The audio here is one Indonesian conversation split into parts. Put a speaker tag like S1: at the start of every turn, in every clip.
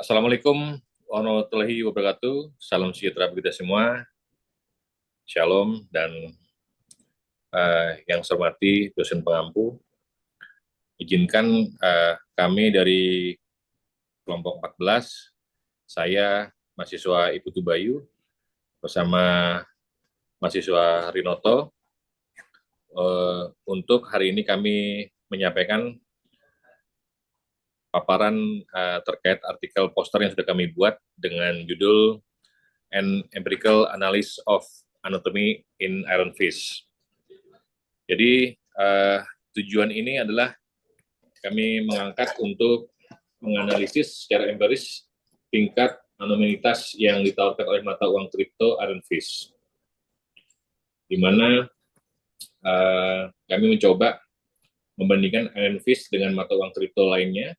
S1: Assalamualaikum warahmatullahi wabarakatuh. Salam sejahtera bagi kita semua. Shalom dan yang saya hormati dosen pengampu. Izinkan kami dari kelompok 14, saya mahasiswa Ibu Tubayu bersama mahasiswa Rinoto. Untuk hari ini kami menyampaikan paparan terkait artikel poster yang sudah kami buat dengan judul An Empirical Analysis of Anatomy in Ironfish. Jadi tujuan ini adalah kami mengangkat untuk menganalisis secara empiris tingkat anomalitas yang ditawarkan oleh mata uang kripto Ironfish, di mana kami mencoba membandingkan Ironfish dengan mata uang kripto lainnya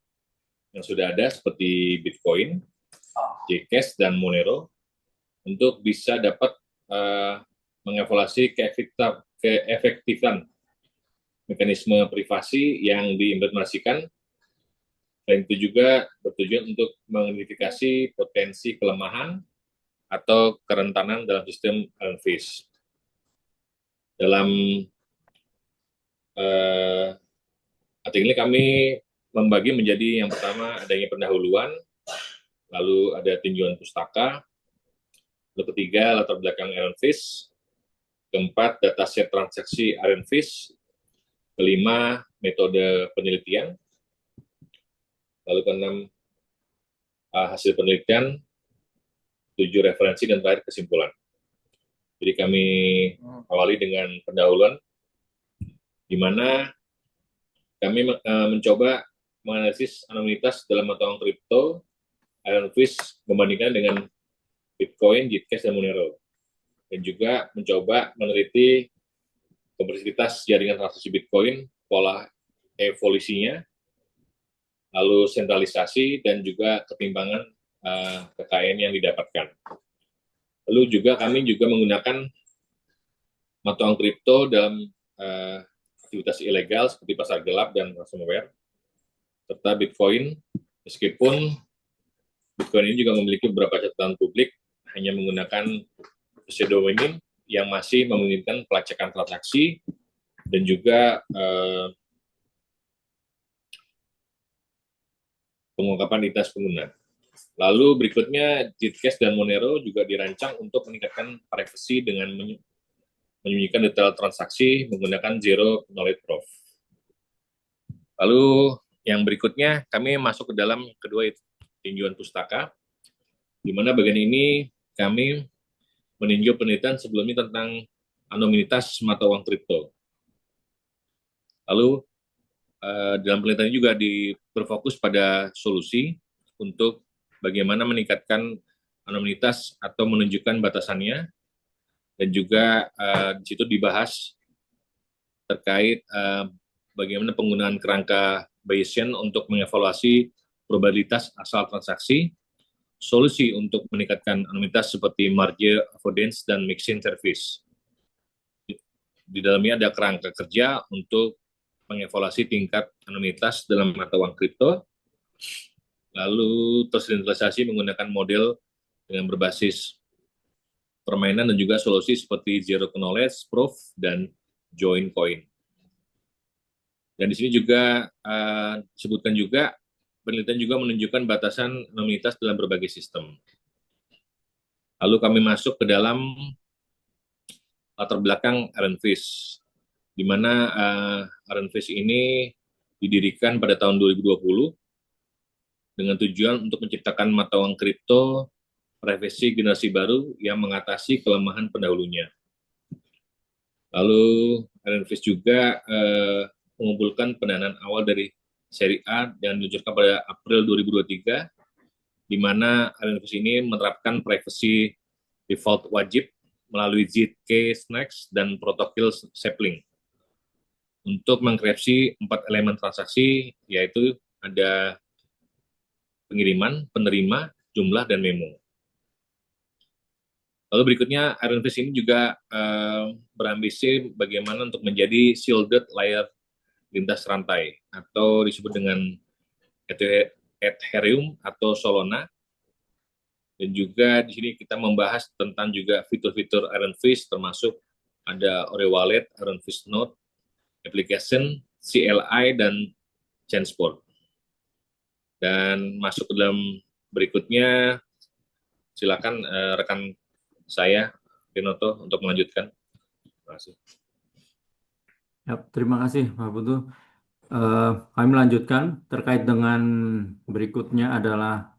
S1: yang sudah ada seperti Bitcoin, Zcash, dan Monero untuk bisa dapat mengevaluasi keefektifan mekanisme privasi yang diimplementasikan. Selain itu juga bertujuan untuk mengidentifikasi potensi kelemahan atau kerentanan dalam sistem Ironfish. Dalam artikel ini kami membagi menjadi yang pertama adanya pendahuluan, lalu ada tinjauan pustaka, lalu ketiga latar belakang Ironfish, keempat dataset transaksi Ironfish, kelima metode penelitian, lalu keenam hasil penelitian, 7 referensi, dan terakhir kesimpulan. Jadi kami awali dengan pendahuluan, di mana kami mencoba menganalisis anomalitas dalam mata uang kripto Ironfish membandingkan dengan Bitcoin, Zcash, dan Monero, dan juga mencoba meneliti kompleksitas jaringan transaksi Bitcoin, pola evolusinya, lalu sentralisasi, dan juga ketimbangan kekayaan yang didapatkan. Lalu juga kami juga menggunakan mata uang kripto dalam aktivitas ilegal seperti pasar gelap dan ransomware, serta Bitcoin, meskipun Bitcoin ini juga memiliki beberapa catatan publik hanya menggunakan pseudonym yang masih memungkinkan pelacakan transaksi dan juga pengungkapan identitas pengguna. Lalu berikutnya, Zcash dan Monero juga dirancang untuk meningkatkan privasi dengan menyembunyikan detail transaksi menggunakan Zero Knowledge Proof. Lalu yang berikutnya, kami masuk ke dalam kedua tinjauan pustaka, di mana bagian ini kami meninjau penelitian sebelumnya tentang anomalitas mata uang kripto. Lalu dalam penelitian ini juga berfokus pada solusi untuk bagaimana meningkatkan anomalitas atau menunjukkan batasannya, dan juga di situ dibahas terkait bagaimana penggunaan kerangka Bayesian untuk mengevaluasi probabilitas asal transaksi, solusi untuk meningkatkan anomalitas seperti merge avoidance dan mixing service. Di dalamnya ada kerangka kerja untuk mengevaluasi tingkat anomalitas dalam mata uang kripto, lalu tersentralisasi menggunakan model dengan berbasis permainan dan juga solusi seperti Zero Knowledge Proof dan Join Coin. Dan di sini juga disebutkan juga penelitian juga menunjukkan batasan anomalitas dalam berbagai sistem. Lalu kami masuk ke dalam latar belakang Ironfish, di mana Ironfish ini didirikan pada tahun 2020 dengan tujuan untuk menciptakan mata uang kripto privasi generasi baru yang mengatasi kelemahan pendahulunya. Lalu Ironfish juga mengumpulkan pendanaan awal dari seri A dan diluncurkan pada April 2023, di mana Ironfish ini menerapkan privasi default wajib melalui Zk-Snarks dan protokol sapling untuk mengenkripsi 4 elemen transaksi, yaitu ada pengiriman, penerima, jumlah, dan memo. Lalu berikutnya, Ironfish ini juga berambisi bagaimana untuk menjadi shielded layer lintas rantai, atau disebut dengan Ethereum atau Solana. Dan juga di sini kita membahas tentang juga fitur-fitur Ironfish, termasuk ada Ore Wallet, Ironfish Node, Application, CLI, dan Chainsport. Dan masuk ke dalam berikutnya, silakan rekan saya, Rinoto, untuk melanjutkan. Terima kasih.
S2: Ya, terima kasih Pak Putu. Kami melanjutkan terkait dengan berikutnya adalah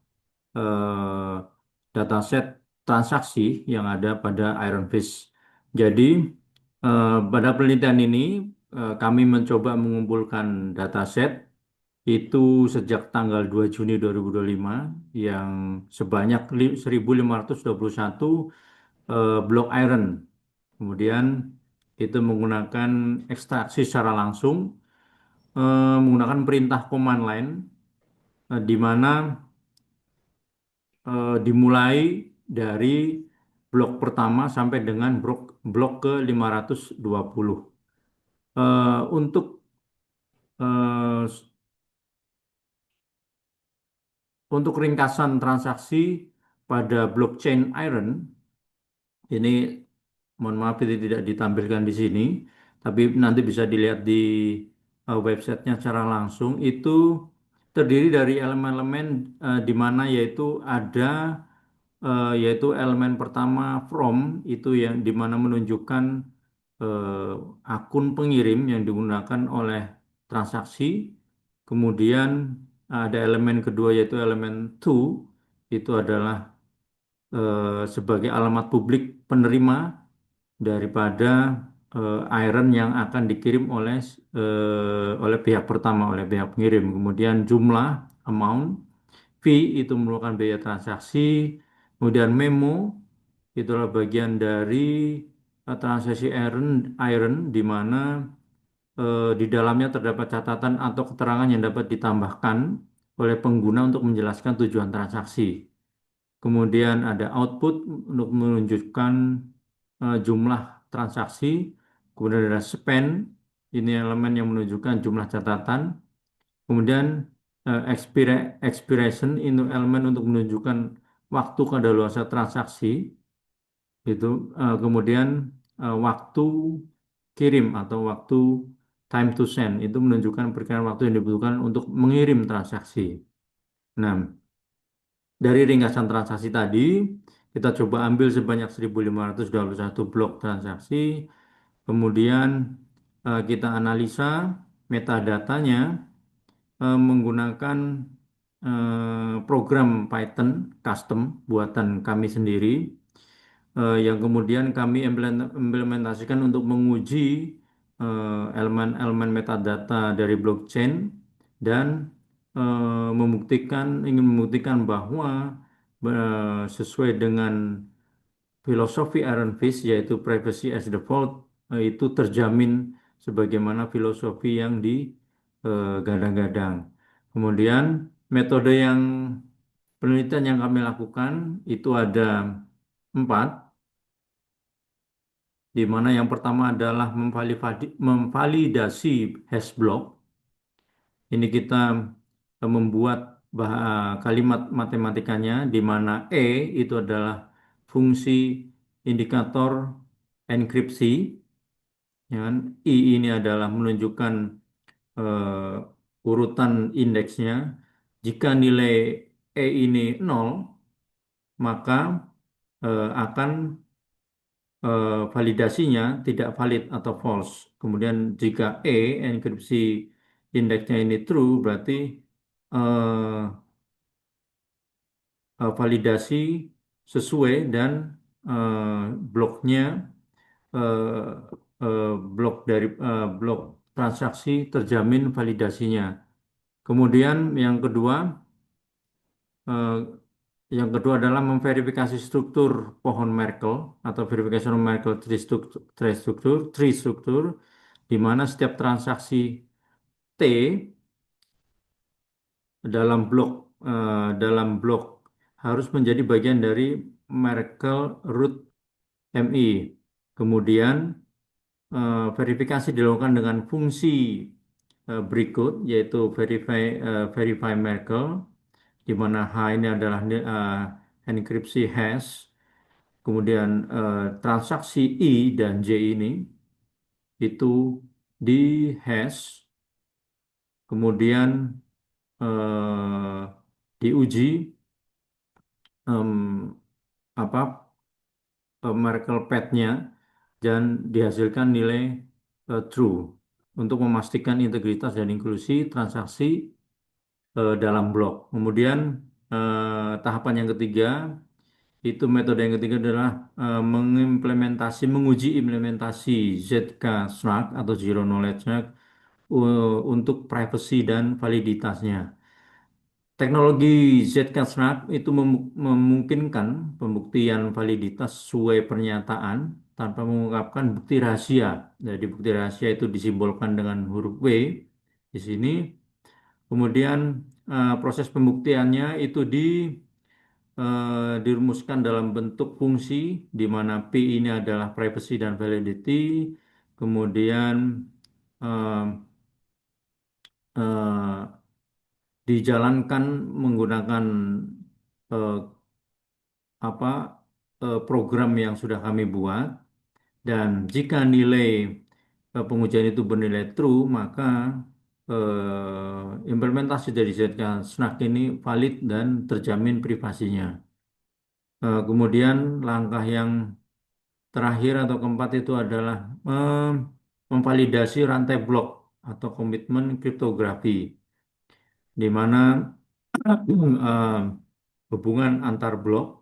S2: eh, dataset transaksi yang ada pada Ironfish. Jadi pada penelitian ini kami mencoba mengumpulkan dataset itu sejak tanggal 2 Juni 2025 yang sebanyak 1.521 blok iron. Kemudian itu menggunakan ekstraksi secara langsung menggunakan perintah command line di mana dimulai dari blok pertama sampai dengan blok ke 520. Untuk eh, untuk ringkasan transaksi pada blockchain Iron ini, mohon maaf ini tidak ditampilkan di sini, tapi nanti bisa dilihat di websitenya secara langsung. Itu terdiri dari elemen-elemen di mana yaitu elemen pertama from itu yang di mana menunjukkan akun pengirim yang digunakan oleh transaksi. Kemudian ada elemen kedua yaitu elemen to, itu adalah sebagai alamat publik penerima daripada iron yang akan dikirim oleh pihak pertama, oleh pihak pengirim. Kemudian jumlah, amount, fee itu merupakan biaya transaksi. Kemudian memo itulah bagian dari transaksi iron di mana di dalamnya terdapat catatan atau keterangan yang dapat ditambahkan oleh pengguna untuk menjelaskan tujuan transaksi. Kemudian ada output untuk menunjukkan jumlah transaksi. Kemudian ada spend, ini elemen yang menunjukkan jumlah catatan. Kemudian expiration itu elemen untuk menunjukkan waktu kadaluarsa transaksi. Itu kemudian waktu kirim atau waktu time to send itu menunjukkan perkiraan waktu yang dibutuhkan untuk mengirim transaksi. Nah, dari ringkasan transaksi tadi, kita coba ambil sebanyak 1.521 blok transaksi, kemudian kita analisa metadatanya menggunakan program Python custom buatan kami sendiri, yang kemudian kami implementasikan untuk menguji elemen-elemen metadata dari blockchain dan ingin membuktikan bahwa sesuai dengan filosofi Iron Fist yaitu privacy as default itu terjamin sebagaimana filosofi yang digadang-gadang. Kemudian metode penelitian yang kami lakukan itu ada 4, di mana yang pertama adalah memvalidasi hash block. Ini kita membuat kalimat matematikanya di mana E itu adalah fungsi indikator enkripsi, ya kan? I ini adalah menunjukkan urutan indeksnya. Jika nilai E ini 0, maka akan validasinya tidak valid atau false. Kemudian jika enkripsi indeksnya ini true, berarti eh, validasi sesuai dan eh, bloknya eh, blok transaksi terjamin validasinya. Kemudian eh, yang kedua adalah memverifikasi struktur pohon Merkle atau verification of Merkle tree struktur, di mana setiap transaksi T dalam blok harus menjadi bagian dari Merkle root MI. Kemudian verifikasi dilakukan dengan fungsi berikut yaitu verify Merkle. di mana H ini adalah enkripsi hash, kemudian transaksi I dan J ini itu di hash, kemudian diuji em, apa Merkle pad-nya dan dihasilkan nilai true untuk memastikan integritas dan inklusi transaksi dalam blok. Kemudian tahapan yang ketiga itu metode yang ketiga adalah menguji implementasi ZK Snark atau Zero Knowledge Snark untuk privacy dan validitasnya. Teknologi Zcashrak itu memungkinkan pembuktian validitas sesuai pernyataan tanpa mengungkapkan bukti rahasia. Jadi bukti rahasia itu disimbolkan dengan huruf W di sini. Kemudian proses pembuktiannya itu dirumuskan dalam bentuk fungsi di mana P ini adalah privacy dan validity. Kemudian eh, eh, dijalankan menggunakan eh, apa program yang sudah kami buat, dan jika nilai pengujian itu bernilai true maka implementasi dari ZK Snack ini valid dan terjamin privasinya. Kemudian langkah yang terakhir atau keempat itu adalah memvalidasi rantai blok atau komitmen kriptografi, di mana eh, hubungan antar blok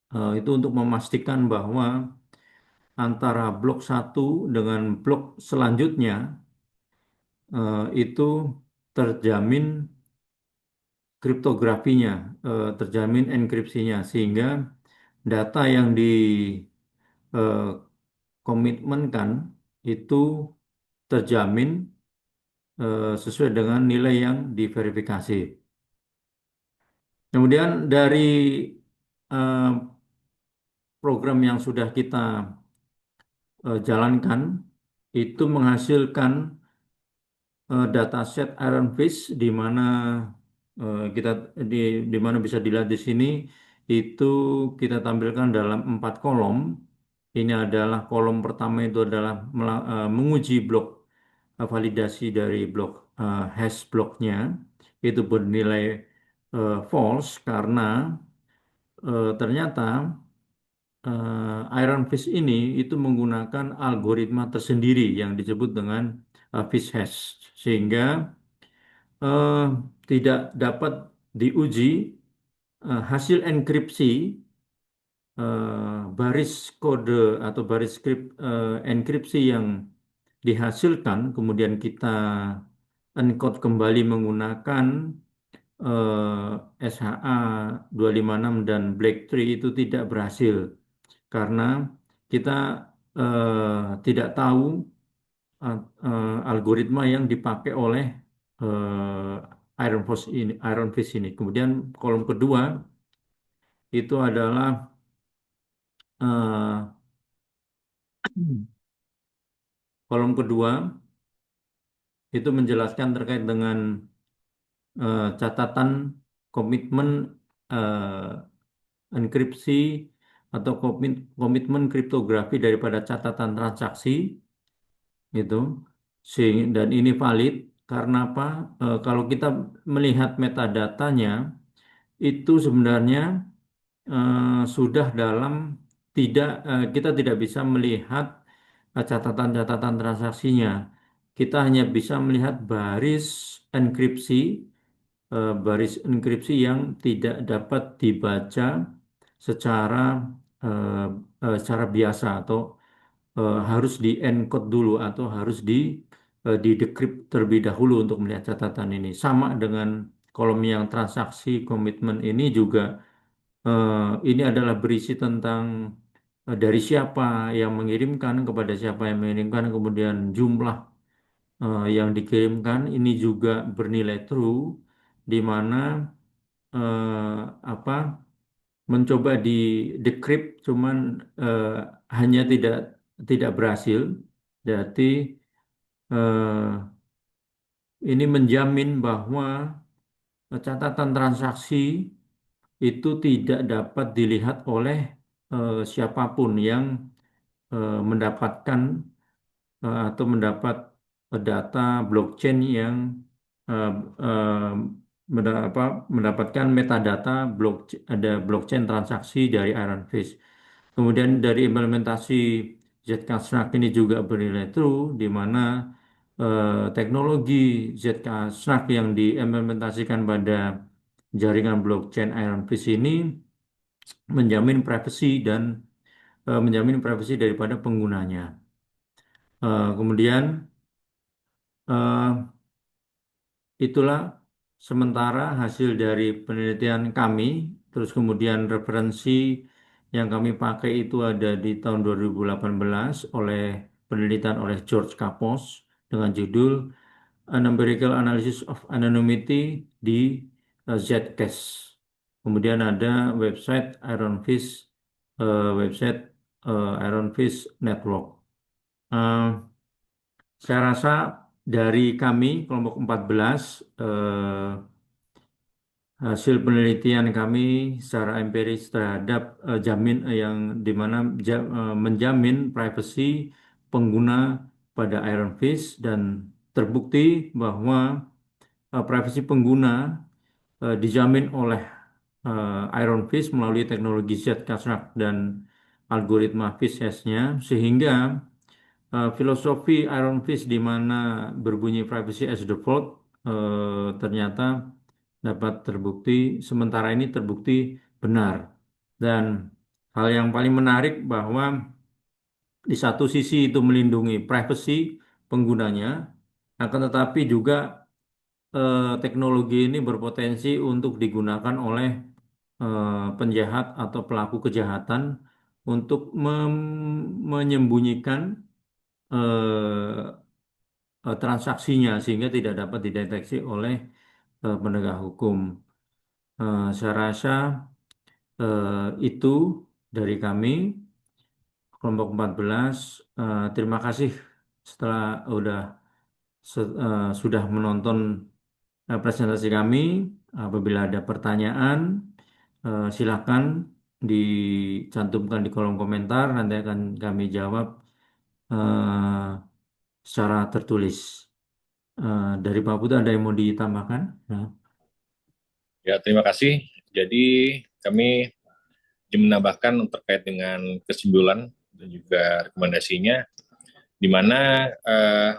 S2: itu untuk memastikan bahwa antara blok satu dengan blok selanjutnya itu terjamin kriptografinya, terjamin enkripsinya, sehingga data yang dikomitmenkan itu terjamin sesuai dengan nilai yang diverifikasi. Kemudian dari eh, program yang sudah kita jalankan itu menghasilkan dataset Iron Fish di mana kita di di mana bisa dilihat di sini itu kita tampilkan dalam 4 kolom. Ini adalah kolom pertama itu adalah menguji blok validasi dari blok hash bloknya itu bernilai false karena ternyata Iron Fish ini itu menggunakan algoritma tersendiri yang disebut dengan fish hash, sehingga eh, tidak dapat diuji hasil enkripsi baris kode atau baris enkripsi yang dihasilkan kemudian kita encode kembali menggunakan SHA 256 dan Black-Tree itu tidak berhasil karena kita tidak tahu algoritma yang dipakai oleh Iron Fish ini. Kemudian kolom kedua itu adalah eh, kolom kedua itu menjelaskan terkait dengan catatan komitmen enkripsi atau komitmen kriptografi daripada catatan transaksi itu. Dan ini valid karena apa? Kalau kita melihat metadatanya itu sebenarnya sudah dalam kita tidak bisa melihat catatan-catatan transaksinya. Kita hanya bisa melihat enkripsi baris enkripsi yang tidak dapat dibaca secara eh, secara biasa atau harus di encode dulu atau harus di decrypt terlebih dahulu untuk melihat catatan ini. Sama dengan kolom yang transaksi komitmen ini juga ini adalah berisi tentang dari siapa yang mengirimkan kepada siapa yang mengirimkan, kemudian jumlah yang dikirimkan ini juga bernilai true, di mana apa mencoba di decrypt cuman eh, hanya tidak tidak berhasil. Jadi eh, ini menjamin bahwa catatan transaksi itu tidak dapat dilihat oleh siapapun yang mendapatkan atau mendapat data blockchain yang eh, eh, mendapatkan metadata ada blockchain transaksi dari Iron Fish. Kemudian dari implementasi ZK Snack ini juga bernilai true, di mana teknologi ZK Snack yang diimplementasikan pada jaringan blockchain Iron Fish ini menjamin privasi dan menjamin privasi daripada penggunanya. Kemudian eh, itulah sementara hasil dari penelitian kami. Terus kemudian referensi yang kami pakai itu ada di tahun 2018 oleh penelitian oleh George Kapos dengan judul An Empirical Analysis of Anonymity di Zcash. Kemudian ada website Ironfish, website Ironfish Network. Eh, saya rasa dari kami kelompok 14 hasil penelitian kami secara empiris terhadap yang dimana menjamin privasi pengguna pada Iron Fish dan terbukti bahwa privasi pengguna dijamin oleh Iron Fish melalui teknologi Zcash dan algoritma fish hash-nya sehingga filosofi Iron Fist di mana berbunyi privacy as default ternyata dapat terbukti, sementara ini terbukti benar. Dan hal yang paling menarik bahwa di satu sisi itu melindungi privasi penggunanya, akan tetapi juga teknologi ini berpotensi untuk digunakan oleh penjahat atau pelaku kejahatan untuk menyembunyikan eh, transaksinya sehingga tidak dapat dideteksi oleh penegak hukum. Saya rasa itu dari kami kelompok 14. Terima kasih setelah sudah menonton presentasi kami. Apabila ada pertanyaan, silakan dicantumkan di kolom komentar. Nanti akan kami jawab eh, secara tertulis. Dari Pak Putu ada yang mau ditambahkan? Nah,
S1: Ya, terima kasih. Jadi kami menambahkan terkait dengan kesimpulan dan juga rekomendasinya, di mana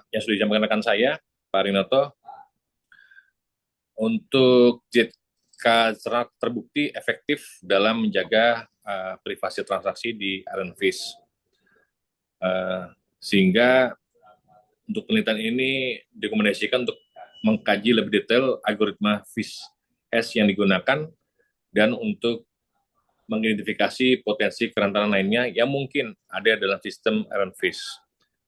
S1: yang sudah disampaikan rekan saya, Pak Rinoto, untuk jika terbukti efektif dalam menjaga privasi transaksi di Iron Fish. Sehingga untuk penelitian ini direkomendasikan untuk mengkaji lebih detail algoritma fish hash yang digunakan dan untuk mengidentifikasi potensi kerentanan lainnya yang mungkin ada dalam sistem Iron Fish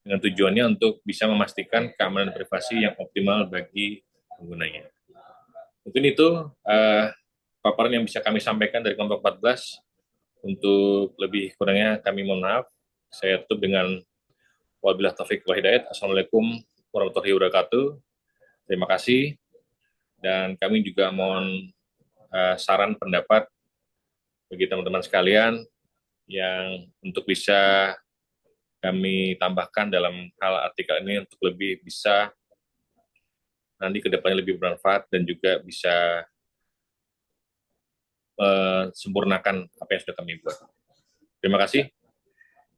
S1: dengan tujuannya untuk bisa memastikan keamanan privasi yang optimal bagi penggunanya. Mungkin itu paparan yang bisa kami sampaikan dari kelompok 14. Untuk lebih kurangnya kami mohon maaf. Saya tutup dengan wabillahi taufiq wal hidayah. Assalamualaikum warahmatullahi wabarakatuh. Terima kasih. Dan kami juga mohon saran pendapat bagi teman-teman sekalian yang untuk bisa kami tambahkan dalam hal artikel ini untuk lebih bisa nanti ke depannya lebih bermanfaat dan juga bisa sempurnakan apa yang sudah kami buat. Terima kasih.